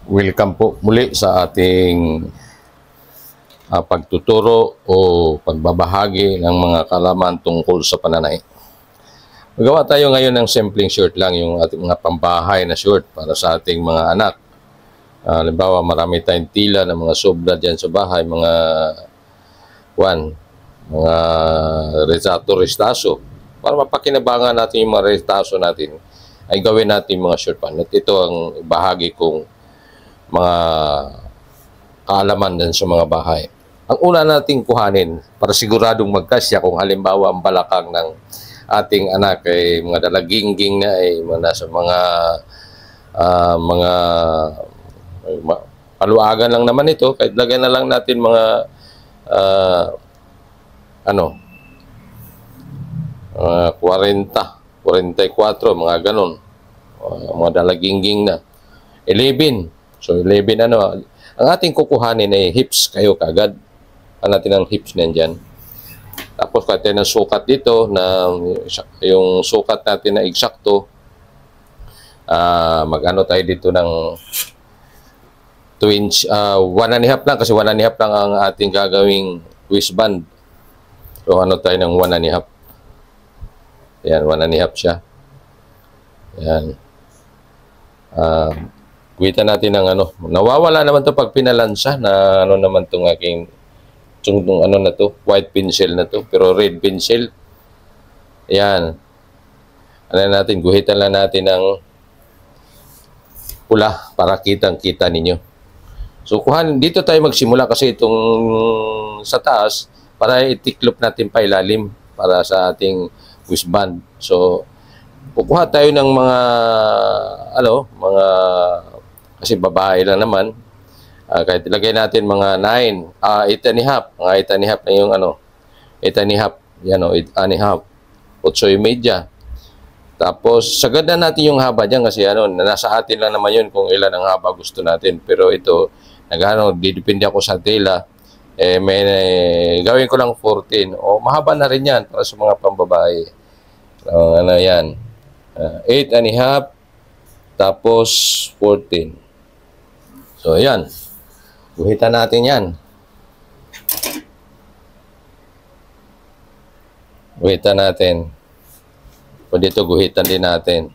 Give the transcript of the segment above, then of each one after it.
Welcome po muli sa ating pagtuturo o pagbabahagi ng mga kalaman tungkol sa pananay. Magawa tayo ngayon ng simpleng short lang, yung ating mga pambahay na short para sa ating mga anak. Halimbawa, marami tayong tila ng mga sobra dyan sa bahay, mga restaso. Para mapakinabangan natin yung mga restaso natin, ay gawin natin mga short pan. At ito ang bahagi kong mga kaalaman din sa mga bahay. Ang una nating kuhanin para siguradong magkasya kung halimbawa ang balakang ng ating anak ay mga dalagingging na ay nasa mga paluagan lang naman ito, kahit lagyan na lang natin mga 40, 44, mga ganon. Mga dalagingging na. 11. So, 11 ang ating kukuhanin ay hips kayo kagad. Natin ang hips nandyan. Tapos, kahit ng sukat dito, na yung sukat natin na eksakto, mag-ano tayo dito ng 2 inch, 1.5 lang, kasi 1.5 lang ang ating gagawing waistband. So, ano tayo ng 1.5. Yan, 1.5 siya. Yan. Guhitan natin ng nawawala naman to pag pinalansa na naman tong aking white pencil na to, pero red pencil. Yan. Natin, guhitan lang natin ng pula para kitang-kita ninyo. So, dito tayo magsimula kasi itong sa taas para itiklop natin pa ilalim para sa ating waistband. So, kukuha tayo ng kasi babae lang naman. Kahit ilagay natin mga 9, 8.5. Mga 8.5 na yung 8.5. Yan 8.5. 8.5. Tapos, sagad na natin yung haba dyan kasi nasa atin lang naman yun kung ilan ang haba gusto natin. Pero ito, didepende ako sa tela. Gawin ko lang 14. O, mahaba na rin yan para sa mga pambabae. Yan. 8.5. Tapos, 14. So, yan. Guhitan natin yan. Guhitan natin. O dito, guhitan din natin.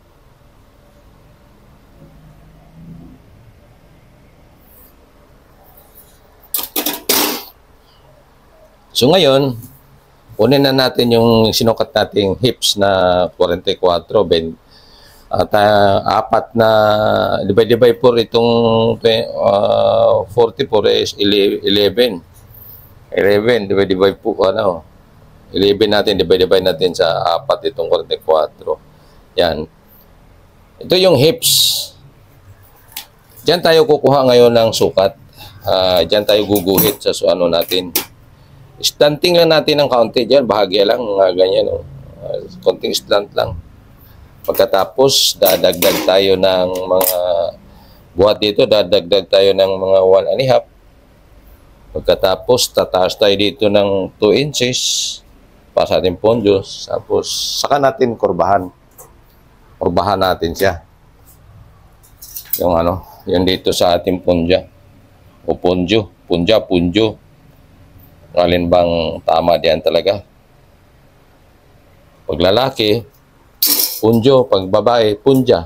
So, ngayon, kunin na natin yung sinukat nating hips na 44, at 4 na divide by 4 itong 44 is 11. 11 divide by 11 natin, divide natin sa 4 itong 44. Yan. Ito yung hips. Diyan tayo kukuha ngayon ng sukat. Diyan tayo guguhit sa natin. Slanting lang natin ng kaunti diyan, bahagya lang, mga ganyan. Konting slant lang. Pagkatapos, dadagdag tayo ng mga buhat dito, dadagdag tayo ng mga 1.5. Pagkatapos, tataas tayo dito ng 2 inches para sa ating pondyos. Tapos, saka natin kurbahan. Kurbahan natin siya. Yung dito sa ating pundya. O pundyo. Pundyo. Alin bang tama diyan talaga? Pag lalaki, punjo. Pag babae, punja.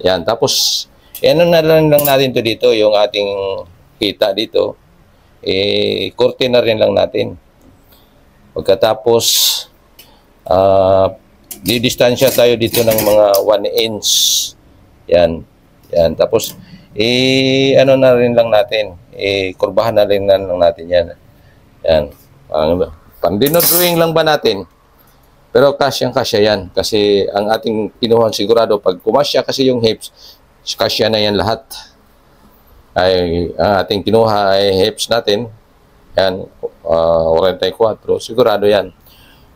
Yan. Tapos, na lang natin to dito, yung ating kita dito. Korte na rin lang natin. Pagkatapos, didistansya tayo dito ng mga 1 inch. Yan. Yan. Tapos, na rin lang natin. Kurbahan na rin lang natin yan. Yan. Pang-dinodrawing lang ba natin? Pero kasyang-kasya yan. Kasi ang ating kinuha sigurado, pag kumasya kasi yung hips, kasya na yan lahat. Ang ating kinuha ay hips natin. Yan, 44. Sigurado yan.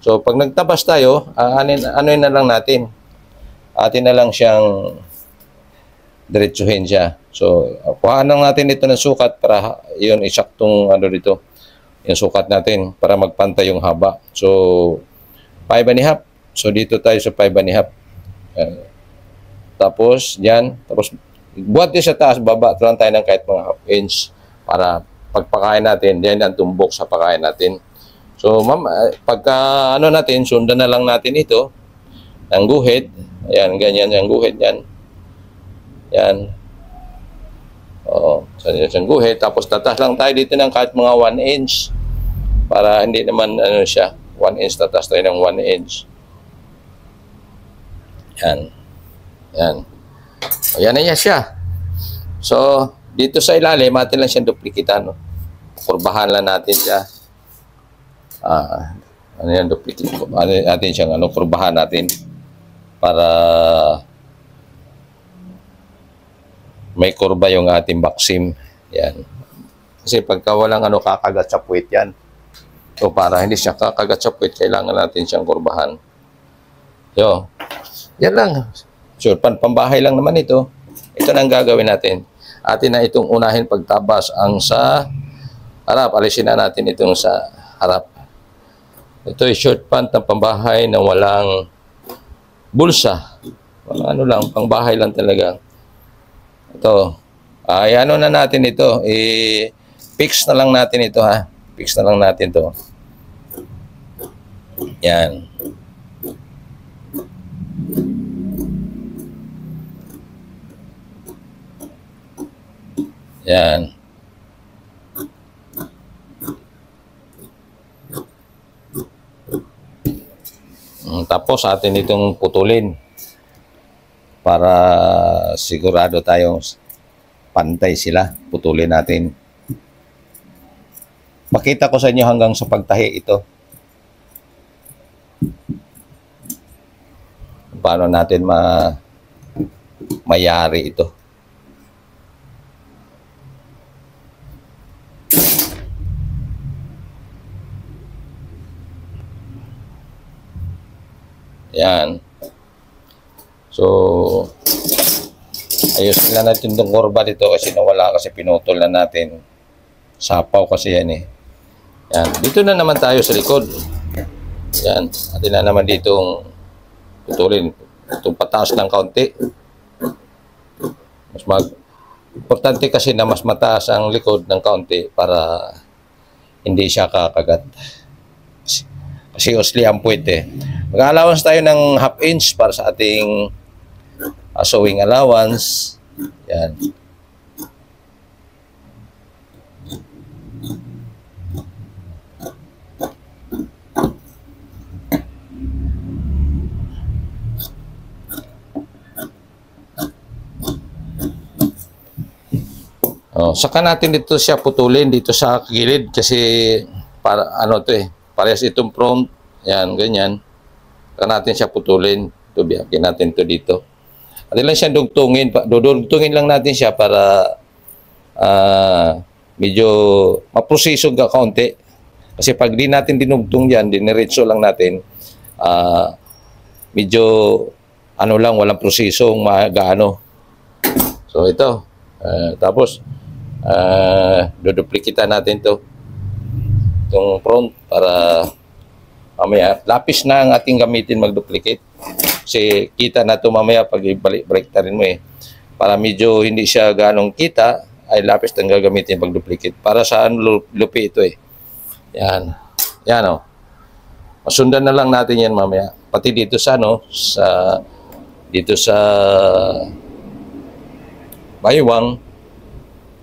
So, pag nagtabas tayo, anuin na lang natin. Atin na lang siyang diretsuhin siya. So, kuhaan lang natin ito ng sukat para yun, isaktong dito. Yung sukat natin para magpantay yung haba. So, 5.5. So, dito tayo sa 5.5. Tapos, yan. Tapos, buhat din sa taas, baba, tulang tayo ng kahit mga half inch para pagpakain natin, yan ang tumbok sa pakain natin. So, ma'am, pagka ano natin, sundan na lang natin ito ng guhit. Ayan, ganyan yung guhit yan. Yan. Oo, sa guhit. Tapos tatas lang tayo dito ng kahit mga 1 inch para hindi naman ano siya, 1 inch, tatas tayo ng 1 inch. Yan. Yan. O, yan na yan siya. So, dito sa ilalim, atin lang siyang duplikitan. No? Kurbahan lang natin siya. Ano yan, duplicate ko. Ano natin siyang kurbahan natin para may kurba yung ating baksim. Yan. Kasi pagka walang kakagat sa puwit yan. So, para hindi siya kakagat sa puwit, kailangan natin siyang kurbahan. Yo. Yan lang. Sure, pambahay lang naman ito. Ito na ang gagawin natin. Atin na itong unahin pagtabas ang sa harap. Alisin na natin itong sa harap. Ito ay short pant ng pambahay na walang bulsa. Ano lang, pangbahay lang talaga. Ito. Ay, ano na natin ito? Fix na lang natin ito, ha? Fix na lang natin ito. Yan. Yan. Tapos atin itong putulin para sigurado tayong pantay sila. Putulin natin. Pakita ko sa inyo hanggang sa pagtahi ito. Paano natin mayari ito. Yan. So, ayusin na natin itong kurba dito kasi nawala kasi pinutol na natin. Sapaw kasi yan eh. Yan. Dito na naman tayo sa likod. Yan. Atin na naman ditong putulin. Itong pataas ng kaunti. Importante kasi na mas mataas ang likod ng kaunti para hindi siya kakagat. Kasi usli ang puwit eh. Mag-allowance tayo ng half inch para sa ating sewing allowance. Yan. Saka natin dito siya putulin dito sa gilid kasi para to parehas itong front. Yan, ganyan. Saka natin siya putulin. Ito, biyakin natin to dito. At lang siya dugtungin. Dudugtungin lang natin siya para medyo maproseso ka kaunti. Kasi pag di natin dinugtong yan, diniretso lang natin, medyo walang prosesong gaano. So ito. Tapos, duduplikitan natin to itong front para mamaya lapis na ang ating gamitin magduplicate kasi kita na to mamaya pag ibalik-balik ta rin mo para medyo hindi siya ganong kita ay lapis ang gagamitin pagduplicate para saan lupi ito yan masundan na lang natin yan mamaya pati dito sa dito sa baywang.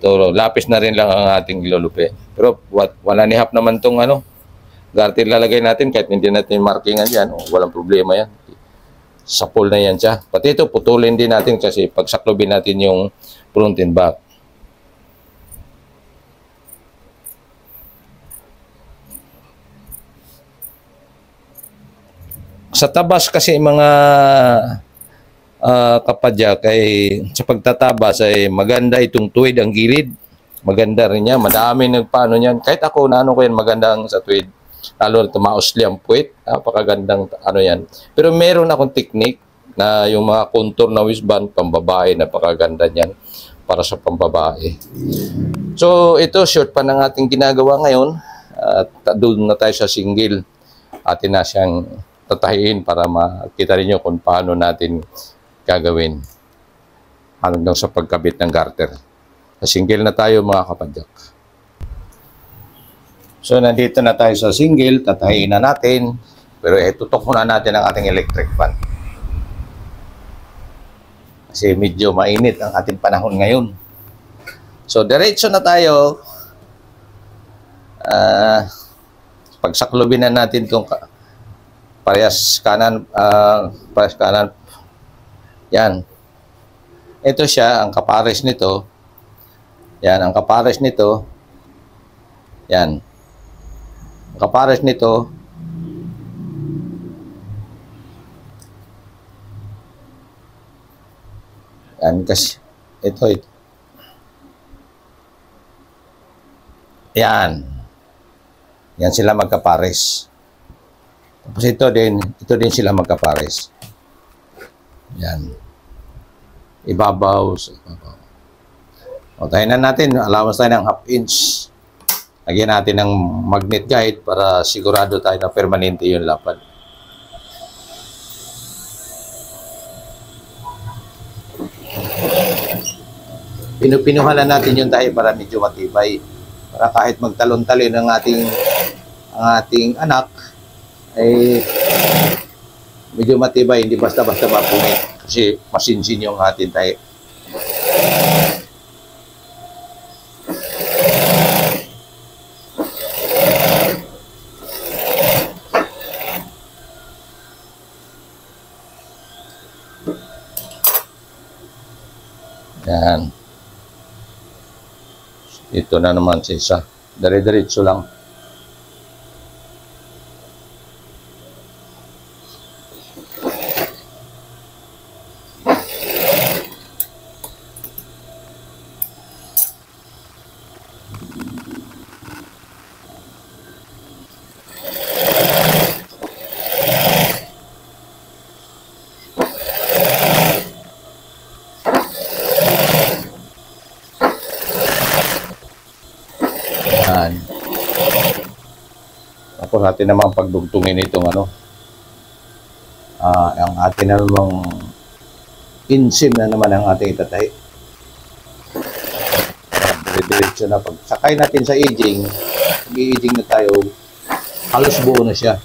So, lapis na rin lang ang ating ilulupi. Pero wala ni hap naman tong garter lalagay natin kahit hindi natin markingan yan. Walang problema yan. Sapol na yan siya. Pati ito, putulin din natin kasi pagsaklubin natin yung front and back. Sa tabas kasi mga kapadya sa pagtatabas ay maganda itong tuwid ang gilid. Maganda rin yan. Madami nagpaano yan. Kahit ako ko yan maganda sa tuwid. Lalo tumaosli ang puwit. Napakagandang yan. Pero meron akong technique na yung mga contour na waistband pambabae. Napakaganda yan para sa pambabae. So ito short pa ng ating ginagawa ngayon. At doon na tayo sa single. Atin na siyang tatahiin para makita rin nyo kung paano natin gagawin. hanggang sa pagkabit ng garter. Single na tayo mga kapadyak. So nandito na tayo sa single, tatahiin na natin. Pero tutok muna natin ang ating electric fan. Kasi medyo mainit ang ating panahon ngayon. So diretso na tayo. Pagsaklubin na natin itong parehas kanan. Yan. Ito siya, ang kapares nito. Yan, ang kapares nito. Yan. Ang kapares nito. Yan, kasi ito. Yan. Yan sila magkapares. Tapos ito din sila magkapares. Yan. Ibabaw sa ibabaw. O, tayo na natin. Allowance tayo ng 1/2 inch. Lagyan natin ng magnet guide para sigurado tayo na permanente yung lapad. Pinupinuhan na natin yung tayo para medyo matibay. Para kahit magtalon-talon ang ating anak, ay medyo matibay, hindi basta-basta mapungit. Kasi masinsin yung ating tayo. Yan. Ito na naman sa isa. Dire-diretso lang. Yan. Tapos natin naman pagdugtungin itong ang atin na namang insim na naman ang ating itatay. Dire-diretso na. Pag sakay natin sa aging, mag-i-aging na tayo, halos buo na siya.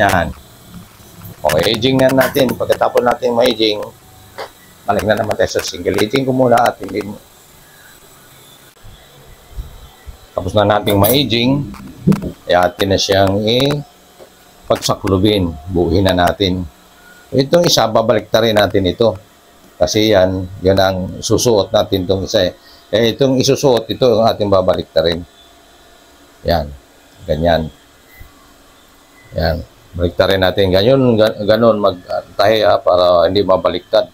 Yan. Okay, aging na natin. Pagkatapos natin ma-aging, balik na naman tayo sa single. Aging ko muna at hindi mo. Tapos na natin ma-aging, atin na siyang pagsaklubin. Buuhin na natin. Itong isa, babalik rin natin ito. Kasi yan ang susuot natin itong isa. Itong isusuot, ito ang ating babalik rin. Yan. Ganyan. Yan. Baliktarin natin ganon magtahi para hindi mabaliktad.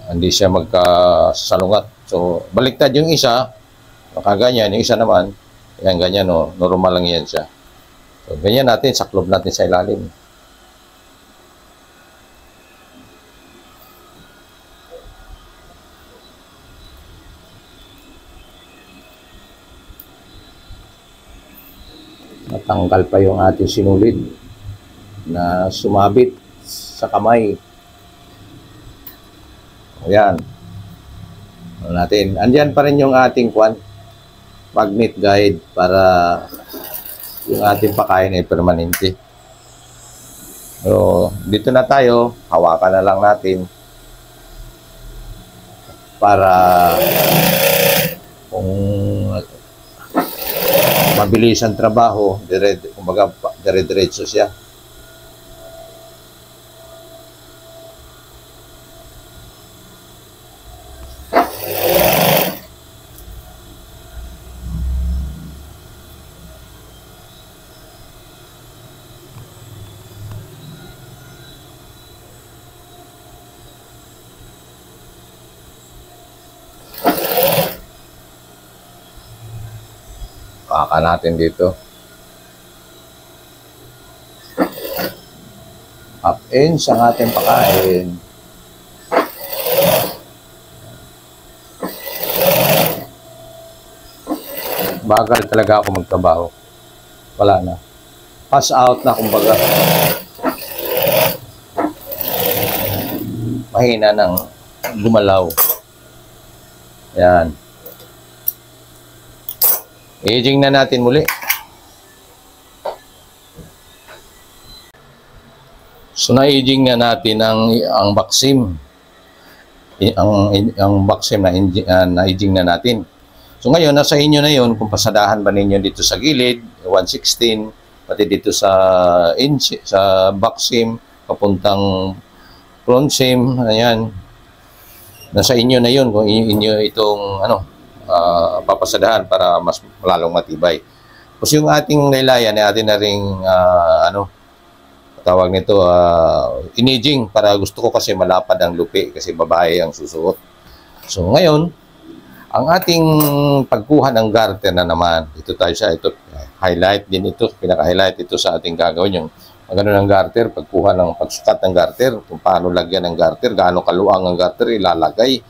Hindi siya magkasalungat. So, baliktad yung isa, nakaganyan, yung isa naman, yan ganyan, normal lang yan siya. So, ganyan natin, saklob natin sa ilalim. Natanggal pa yung ating sinulid na sumabit sa kamay. Ayan. Ano natin. Andyan pa rin yung ating magnet guide para yung ating pakain ay permanente. So, dito na tayo. Hawakan na lang natin para kung mabilis ang trabaho, dire-diretso siya. Paka natin dito. Half inch ang ating pakain. Bagal talaga ako magtrabaho. Wala na. Pass out na kumbaga. Mahina nang gumalaw. Yan. Aging na natin muli. So na-aging na natin ang Baxim. Ang Baxim na aging na natin. So ngayon, nasa inyo na yon kung pasadahan ba ninyo dito sa gilid, 116, pati dito sa inch, sa Baxim, papuntang front seam, ayan. Nasa inyo na yon kung inyo itong papasadahan para mas lalong matibay. Tapos yung ating laylayan, atin na ring tawag nito, inaging, para gusto ko kasi malapad ang lupi kasi babae ang susuot. So ngayon, ang ating pagkuha ng garter na naman, ito tayo siya, ito, highlight din ito, pinaka-highlight ito sa ating gagawin, yung magano ng garter, pagkuha ng pagsukat ng garter, kung paano lagyan ng garter, gaano kaluang ang garter, ilalagay.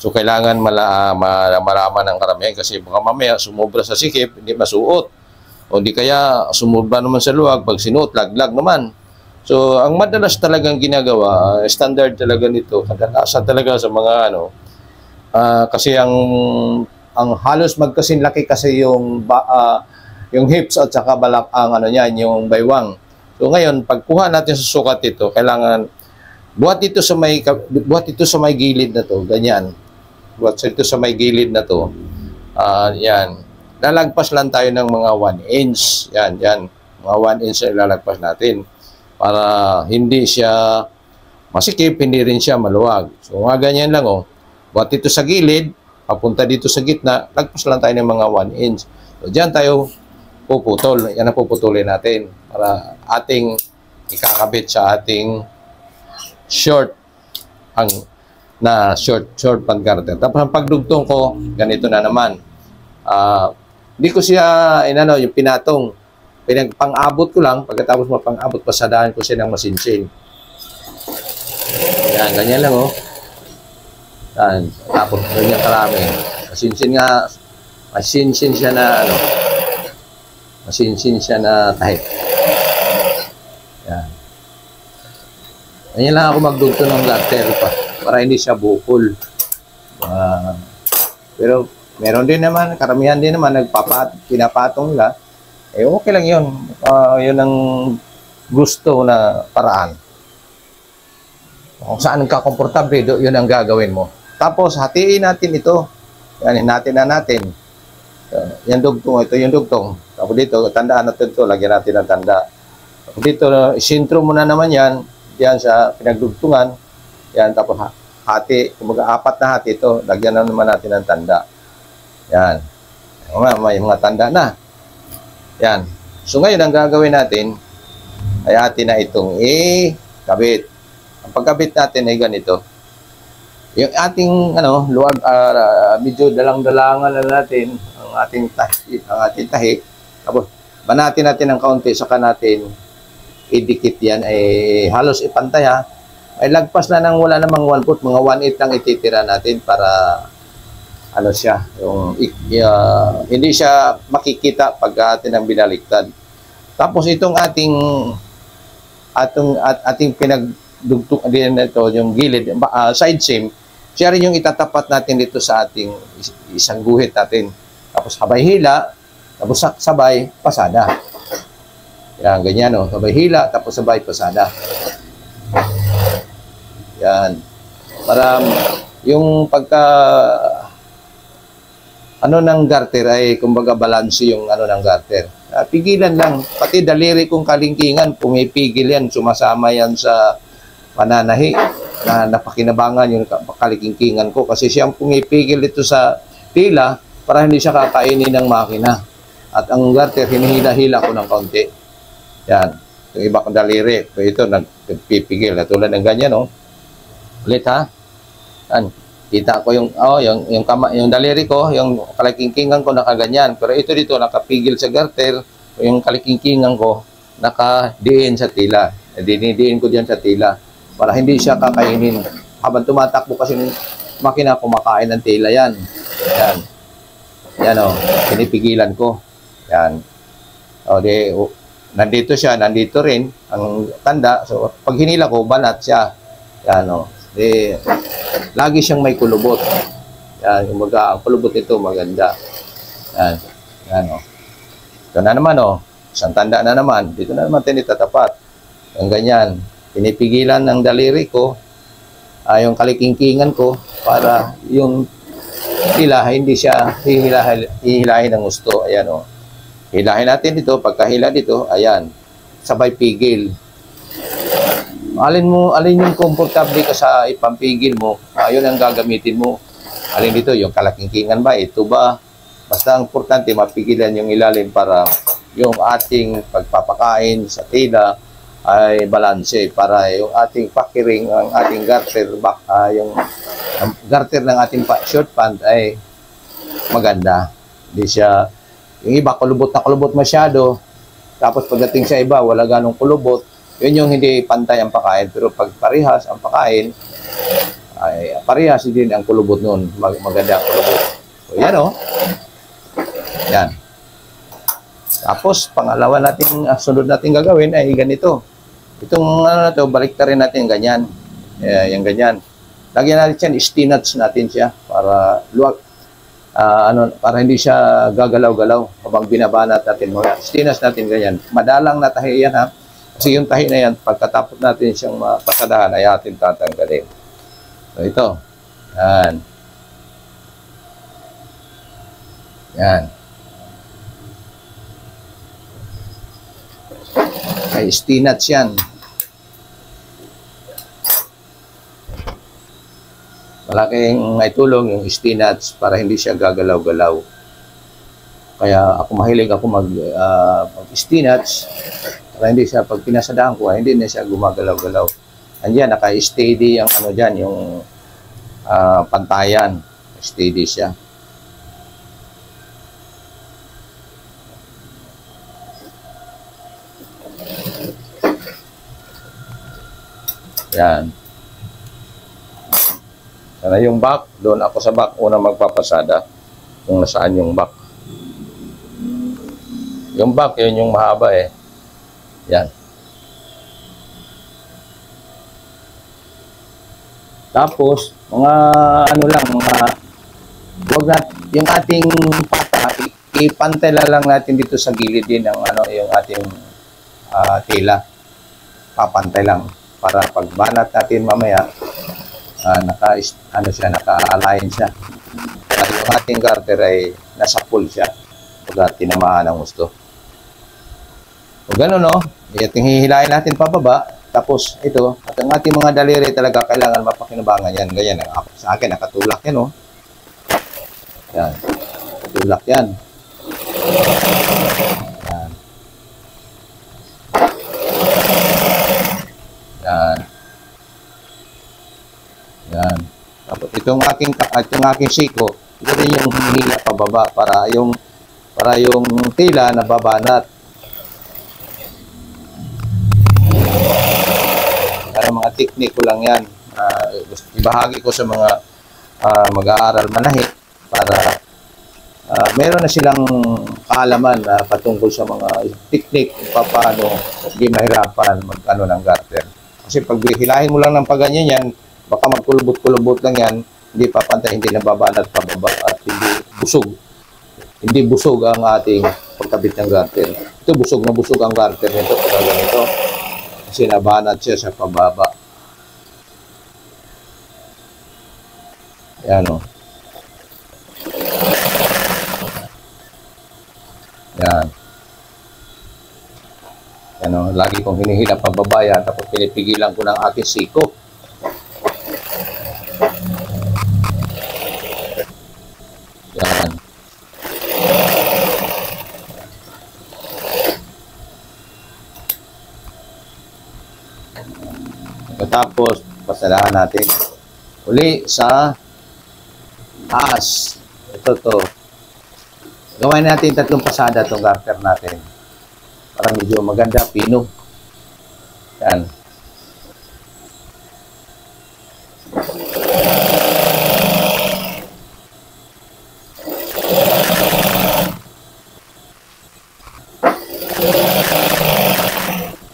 So, kailangan malaman ng karamihan kasi baka mamaya sumobra sa sikip, hindi masuot. O di kaya sumobra naman sa luwag, pag sinuot, laglag naman. So, ang madalas talagang ginagawa, standard talaga nito, kadalasan talaga sa mga kasi ang halos magkasinlaki kasi yung hips at saka balak ang yung baywang. So ngayon, pagkuha natin sa sukat ito, kailangan buhat ito sa may gilid na to, ganyan. Buhat ito sa may gilid na to. Yan. Lalagpas lang tayo ng mga 1 inch. Yan. Mga 1 inch na lalagpas natin para hindi siya masikip, hindi rin siya maluwag. So mga ganyan lang buhat ito sa gilid, papunta dito sa gitna, lagpas lang tayo ng mga 1 inch. So, diyan tayo puputol. Yan ang puputulin natin para ating ikakabit sa ating short pan garter. Tapos ang pagdugtong ko, ganito na naman. Hindi ko siya, yung pinatong. Pang-abot ko lang, pagkatapos mapang-abot, pasadahan ko siya ng masinsin. Yan, ganyan lang Yan, tapos ganyan karami. Masinsin siya na tahip. Yan. Ganyan lang ako magdugto ng garter para hindi siya bukol. Pero meron din naman, karamihan din naman pinapatong nila. Okay lang yun. Yun ang gusto na paraan. Kung saan ka komportable, yun ang gagawin mo. Tapos, hatiin natin ito. Yan, natin. Yan dugtong, ito yung dugtong. Tapos dito, tandaan natin ito. Lagyan natin ng tanda. Tapos dito, isintro mo na naman yan. Diyan sa pinagdugtungan. Yan, tapos hati. Kumbaga, 4 na hati ito. Lagyan na naman natin ng tanda. Yan. May mga tanda na. Yan. So, ngayon, ang gagawin natin, ay atin na itong kabit. Ang pagkabit natin ay ganito. Yung ating luwag, medyo dalang-dalangan na natin ang ating tahi. Tapos banatin natin ng kaunti, saka natin idikit yan, halos ipantay ay lagpas na nang wala namang 1 foot, mga 1/8 lang ititira natin para siya, hindi siya makikita pag atin ang binaliktad. Tapos itong ating pinagdugtong din ito, yung gilid, side seam, siya rin yung itatapat natin dito sa ating isang guhit natin. Tapos sabay hila, tapos sabay pasada. Yan, ganyan sabay hila, tapos sabay pasada. Yan. Para yung pagka ng garter ay kumbaga balanse yung ng garter. Pigilan lang, pati daliri kong kalingkingan, pumipigil yan, sumasama yan sa pananahi na napakinabangan yung kalikingkingan ko kasi siyang pumipigil dito sa pila para hindi siya kakainin ng makina. At ang garter, hinihila-hila ko ng kaunti. Yan. Yung iba kong daliri, ito nagpipigil. Tulad ng ganyan, ulit Yan. Kita ko yung daliri ko, yung kalikingkingan ko nakaganyan. Pero ito dito nakapigil sa garter, yung kalikingkingan ko nakadiin sa tila. Dinidiin ko diyan sa tila para hindi siya kakainin. Habang tumatakbo kasi ng makina, kumakain ng tila yan. Yan. Yan o, pinipigilan ko. Yan. O, nandito siya, nandito rin ang tanda. So, pag hinila ko, banat siya. Yan o. Lagi siyang may kulubot. Yan, ang kulubot ito maganda. Yan. Yan o. Ito na naman o. Isang tanda na naman. Dito na naman tinitatapat. Ang ganyan. Pinipigilan ng daliri ko, yung kalikingkingan ko, para yung tila hindi siya hihilahin ng gusto. Ayan o. Hilahin natin dito. Pagkahila dito, ayan. Sabay pigil. Alin yung komportable ka sa ipampigil mo, ayun ang gagamitin mo. Alin dito, yung kalakingkingan ba, ito ba? Basta ang importante, mapigilan yung ilalim para yung ating pagpapakain sa tila ay balanse, para yung ating pakiring, ang ating garter, yung garter ng ating short pant ay maganda. Hindi siya, yung iba kulubot na kulubot masyado, tapos pagdating sa iba, wala ganong kulubot. Yun yung hindi pantay ang pakain. Pero pag parehas ang pakain, ay parehas din ang kulubot nun. Maganda ang kulubot. So, yan o. Yan. Tapos, pangalawa natin, sunod natin gagawin ay ganito. Itong ano na to, baliktarin natin ganyan. Yung ganyan. Lagyan natin yan, stinats natin siya para luwag. Para hindi siya gagalaw-galaw habang binabanat natin muna. Stinats natin ganyan. Madalang na tahi yan ha. Kasi yung tahi na yan, pagkatapos natin siyang mapasadahan, ay ating tatanggalin. So, ito. Yan. Yan. Ay, stinats yan. Malaking may tulong yung stinats para hindi siya gagalaw-galaw. Kaya ako mahilig ako mag-stinats para hindi siya, pag pinasadahan ko, hindi na siya gumagalaw-galaw. Andiyan, naka-steady ang ano dyan, yung pantayan. Steady siya. Yan. Sana yung back, doon ako sa back, una magpapasada kung nasaan yung back. Yung back, yun yung mahaba eh. Yan. Tapos, mga ano lang, wag na, yung ating pata, ipantay lang natin dito sa gilid din ng yung ating tila. Papantay lang para pag banat natin mamaya, naka-align siya. Para yung ating garter ay nasa full siya pag tinamaan ng gusto. O gano'n, no? Hihilahin natin pababa. Tapos, ito, at ang ating mga daliri talaga kailangan mapakinabangan yan. Ganyan, sa akin, nakatulak yan, no? Yan. Nakatulak yan. Yan. Yan. Yan. Tapos, itong aking siko, ito din yung hinihila pababa para yung tila na babanat. Mga teknik ko lang yan. Ibahagi ko sa mga mag-aaral manahi para meron na silang kaalaman patungkol sa mga teknik kung paano hindi mahirapan mag-ano ng garter. Kasi pag hilahin mo lang ng paganyan yan, baka magkulubot-kulubot lang yan, hindi papantay, hindi nababanat pababa at hindi busog. Hindi busog ang ating pagkabit ng garter. Ito busog na busog ang garter nito pag ganito. Kasi nabanat siya sa pababa. Yan o. Yan. Yan o. Lagi kong hinihila pababa yan. Tapos pinipigilan ko ng aking siko. Yan. Tapos, pasalahan natin uli sa taas. Ito to. Gawin natin 3 pasada itong garter natin. Para medyo maganda, pino. Yan.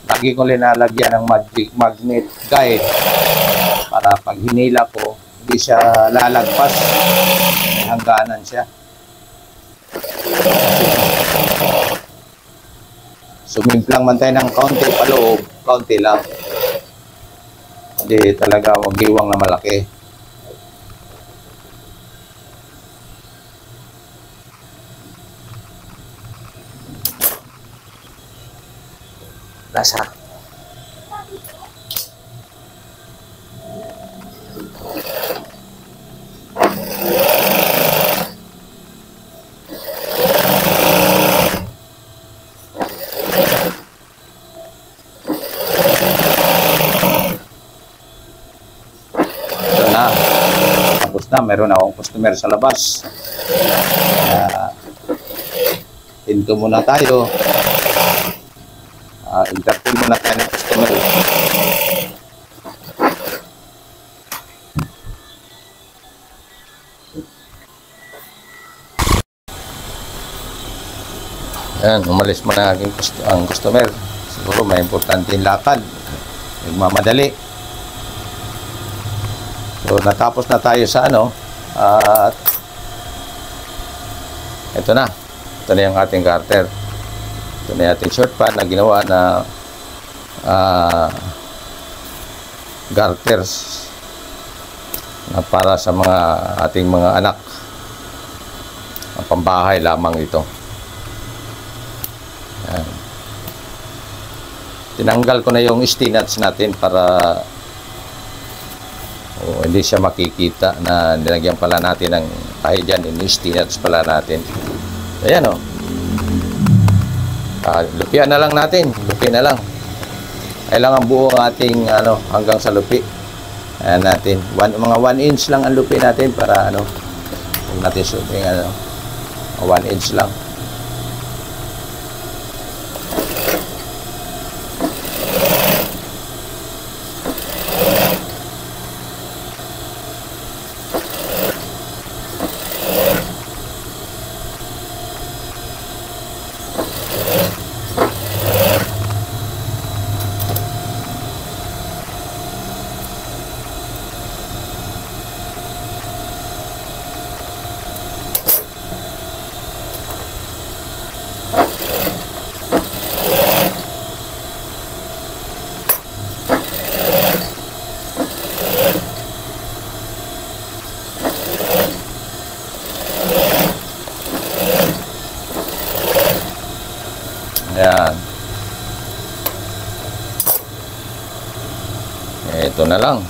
Lagi ko linalagyan ng magic magnet guide para pag hinila ko, hindi siya lalagpas. May hangganan siya. Sumimplang man tayo ng kaunti paloob, kaunti lang. Hindi talaga magiwang na malaki. Lasa. Tapos na, meron akong customer sa labas. Hinto muna tayo. Entertain muna tayo ng customer. Ayan, umalis mo na ang customer. Siguro may importanteng lakad. Nagmamadali. So, natapos na tayo sa ano. At ito na. Ito na yung ating garter. Ito na yung ating short pan na ginawa na garters na para sa mga ating mga anak. Ang pambahay lamang ito. Ayan. Tinanggal ko na yung stinuts natin para hindi siya makikita na nilagyan pala natin ng kahit dyan, stinuts pala natin. Ayan o. Lupian na lang natin. Lupi na lang. Kailangan buo ang ating ano, hanggang sa lupi. Ayan natin. Mga 1 inch lang ang lupi natin para ano, huwag natin shooting ano, 1 inch lang. Ayan. Ito na lang.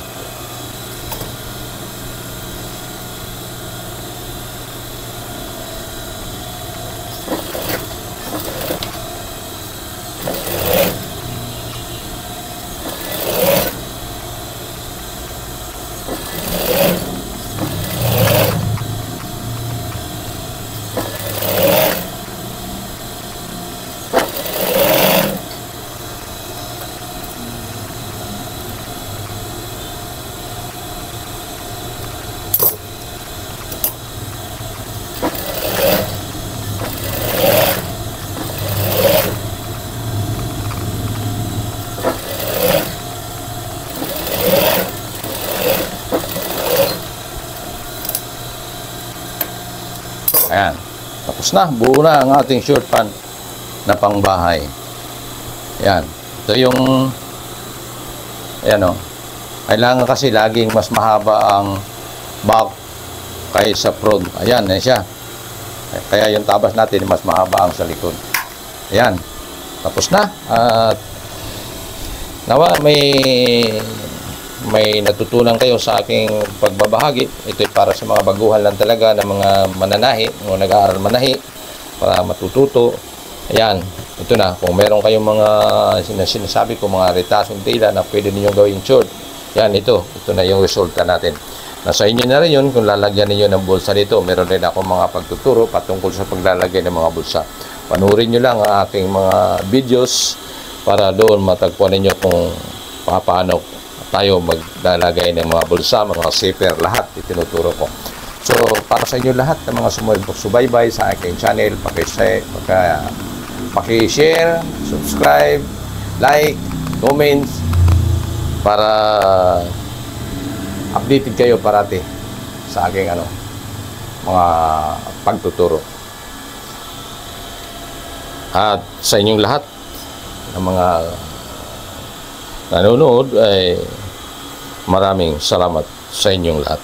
Ayan. Tapos na. Buo na ang ating short pan na pangbahay. Ayan. Ito yung ayan o. Kailangan kasi laging mas mahaba ang back kaysa front. Ayan. Ayan siya. Kaya yung tabas natin mas mahaba ang sa likod. Ayan. Tapos na. At nawa may natutunan kayo sa aking pagbabahagi. Ito ay para sa mga baguhan lang talaga na mga mananahi o nag-aaral manahi para matututo. Ayan, ito na. Kung meron kayong mga sinasabi ko, mga retasong tela na pwede ninyong gawing short. Yan, ito na yung resulta natin. Nasa inyo na rin yun kung lalagyan ninyo ng bulsa dito. Meron din ako mga pagtuturo patungkol sa paglalagay ng mga bulsa. Panurin nyo lang ang aking mga videos para doon matagpuan ninyo kung paano tayo maglalagay ng mga bulsa, mga zipper, lahat itinuturo ko. So, para sa inyo lahat ng mga sumusubaybay sa aking channel, paki-share, subscribe, like, comments, para updated kayo parati sa aking mga pagtuturo. At sa inyong lahat ng mga nanonood ay maraming salamat sa inyong lahat.